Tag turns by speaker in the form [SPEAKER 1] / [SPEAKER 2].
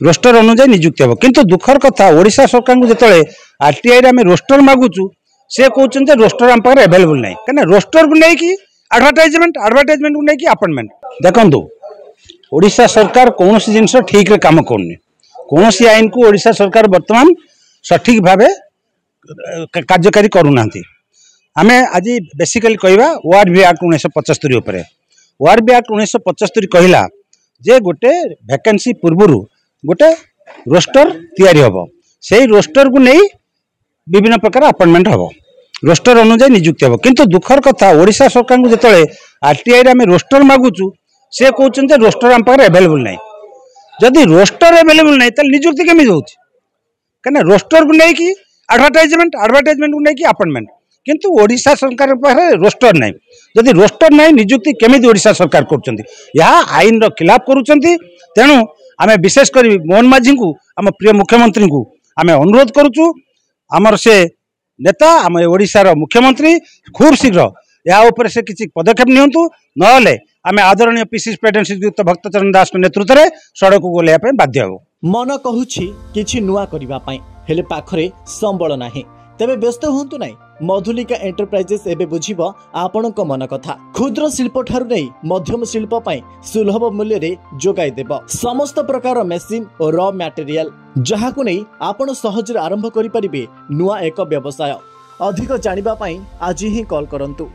[SPEAKER 1] Roster अनुजाई नियुक्ति हम किंतु दुखर कथा ओडिशा सरकार को जिते आरटीआई आम रोस्टर मागुचु से कहते रोस्टर आम पाखे एभेलेबल ना कहीं रोस्टर को लेकिन आडभर्टाइजमेंट को लेकिन अपॉइंटमेंट देखु ओडिशा सरकार कौन जिनस ठीक रे काम करनी कौन आईन को ओडिशा सरकार वर्तमान सठिक भाव कार्यकारी करूना आम आज बेसिकली कहवा ओआरबी एक्ट 1975 उपर ओआरबी एक्ट 1975 कहला जे गोटे वैकेंसी पूर्व गोटे रोस्टर तैयारी हम से रोस्टर को नहीं विभिन्न प्रकार अपॉइंटमेंट हम रोस्टर अनुजाई नियुक्ति हम किंतु दुखर कथा ओडिशा सरकार को जिते आरटीआई आम रोस्टर मागुचु से कहते रोस्टर आम पाखे एभेलेबल ना जदि रोस्टर एभेलेबल ना नियुक्ति केमी हो कहीं रोस्टर को लेकिन आडभर्टाइजमेंट को लेकिन अपॉइंटमेंट किंतु ओडिशा सरकार पाखे रोस्टर ना जदि रोस्टर ना नियुक्ति केमी ओडिशा सरकार कर आईन खिलाफ करुँच तेणु आम विशेषकर मोहन माझी को आम प्रिय मुख्यमंत्री को आम अनुरोध करुचु आमर से नेता आम ओडिशार मुख्यमंत्री खूब शीघ्र या से किसी पदक्षेप नियंतु नहले आम आदरणीय पीसीसी प्रेसिडेंट श्रीयुक्त भक्तचरण दास नेतृत्व में सड़क को ओह्लैया बाध्य हो
[SPEAKER 2] मन कहूछि किछि नुआ करिबा पई हेले पाखरे संबल नाही तेबे व्यस्त होंतु नाही मधुलिका एंटरप्राइजेस एबे बुझिबो आपणक मन कथा क्षुद्र शिल्प ठारु नै मध्यम शिल्प पई सुलभ मूल्य रे जोगाई देबो समस्त प्रकार मेसिन और रॉ मटेरियल जहाकु नै आपण सहज आरंभ करि परिबे नुआ एक व्यवसाय अधिक जानिबा पई आज ही कॉल करंतु।